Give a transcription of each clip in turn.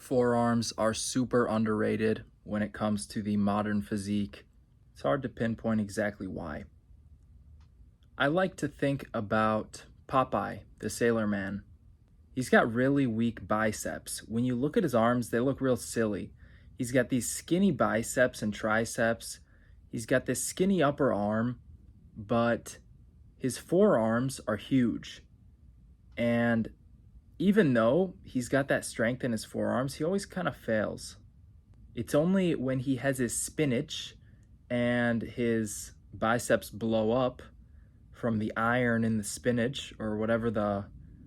Forearms are super underrated when it comes to the modern physique. It's hard to pinpoint exactly why. I like to think about Popeye, the Sailor Man. He's got really weak biceps. When you look at his arms, they look real silly. He's got these skinny biceps and triceps. He's got this skinny upper arm, but his forearms are huge. And even though he's got that strength in his forearms, he always kind of fails. It's only when he has his spinach and his biceps blow up from the iron in the spinach or whatever the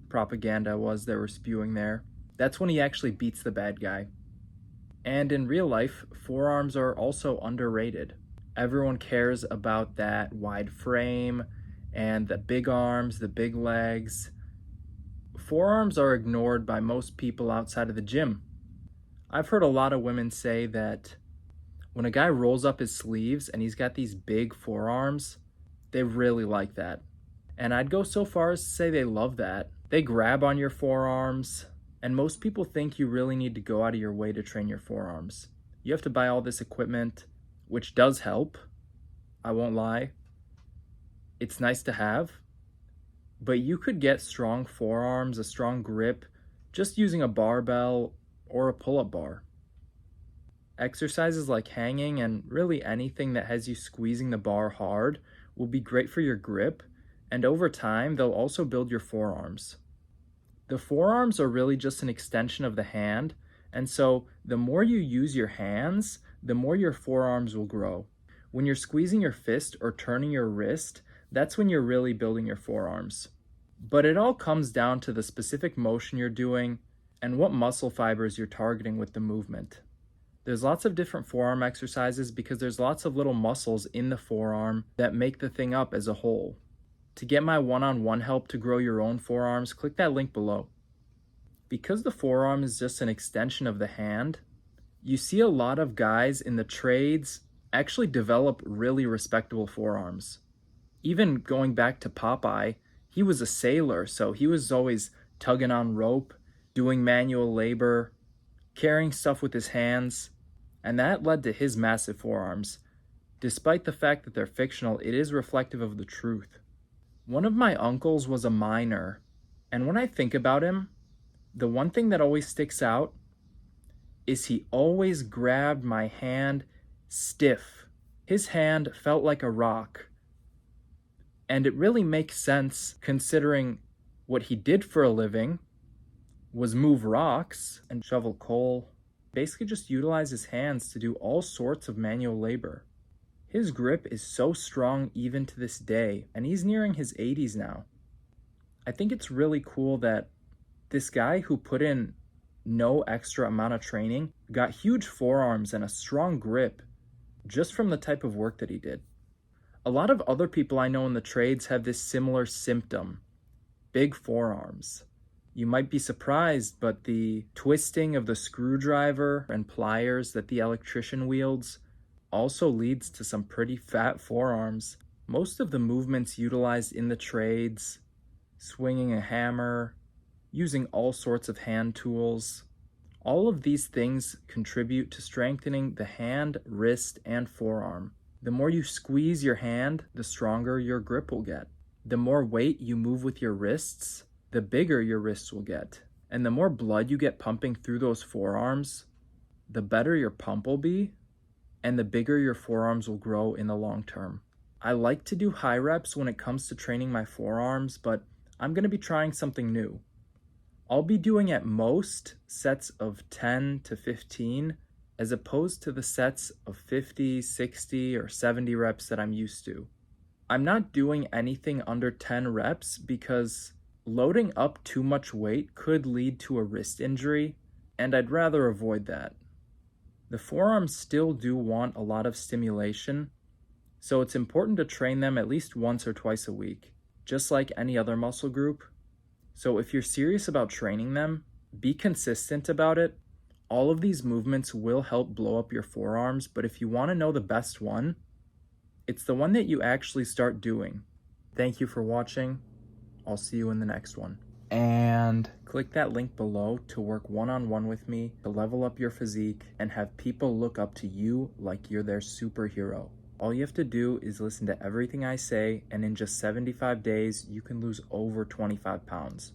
propaganda was they were spewing there, that's when he actually beats the bad guy. And in real life, forearms are also underrated. Everyone cares about that wide frame and the big arms, the big legs. Forearms are ignored by most people outside of the gym. I've heard a lot of women say that when a guy rolls up his sleeves and he's got these big forearms, they really like that. And I'd go so far as to say they love that. They grab on your forearms, and most people think you really need to go out of your way to train your forearms. You have to buy all this equipment, which does help. I won't lie. It's nice to have. But you could get strong forearms, a strong grip, just using a barbell or a pull-up bar. Exercises like hanging and really anything that has you squeezing the bar hard will be great for your grip, and over time, they'll also build your forearms. The forearms are really just an extension of the hand, and so the more you use your hands, the more your forearms will grow. When you're squeezing your fist or turning your wrist, that's when you're really building your forearms. But it all comes down to the specific motion you're doing and what muscle fibers you're targeting with the movement. There's lots of different forearm exercises because there's lots of little muscles in the forearm that make the thing up as a whole. To get my one-on-one help to grow your own forearms, click that link below. Because the forearm is just an extension of the hand, you see a lot of guys in the trades actually develop really respectable forearms. Even going back to Popeye, he was a sailor, so he was always tugging on rope, doing manual labor, carrying stuff with his hands, and that led to his massive forearms. Despite the fact that they're fictional, it is reflective of the truth. One of my uncles was a miner, and when I think about him, the one thing that always sticks out is he always grabbed my hand stiff. His hand felt like a rock. And it really makes sense considering what he did for a living was move rocks and shovel coal. Basically just utilize his hands to do all sorts of manual labor. His grip is so strong even to this day, and he's nearing his 80s now. I think it's really cool that this guy who put in no extra amount of training got huge forearms and a strong grip just from the type of work that he did. A lot of other people I know in the trades have this similar symptom, big forearms. You might be surprised, but the twisting of the screwdriver and pliers that the electrician wields also leads to some pretty fat forearms. Most of the movements utilized in the trades, swinging a hammer, using all sorts of hand tools, all of these things contribute to strengthening the hand, wrist, and forearm. The more you squeeze your hand, the stronger your grip will get. The more weight you move with your wrists, the bigger your wrists will get. And the more blood you get pumping through those forearms, the better your pump will be, and the bigger your forearms will grow in the long term. I like to do high reps when it comes to training my forearms, but I'm going to be trying something new. I'll be doing at most sets of 10 to 15, as opposed to the sets of 50, 60, or 70 reps that I'm used to. I'm not doing anything under 10 reps because loading up too much weight could lead to a wrist injury, and I'd rather avoid that. The forearms still do want a lot of stimulation, so it's important to train them at least once or twice a week, just like any other muscle group. So if you're serious about training them, be consistent about it. All of these movements will help blow up your forearms, but if you want to know the best one, it's the one that you actually start doing. Thank you for watching. I'll see you in the next one. And click that link below to work one-on-one with me to level up your physique and have people look up to you like you're their superhero. All you have to do is listen to everything I say, and in just 75 days, you can lose over 25 pounds.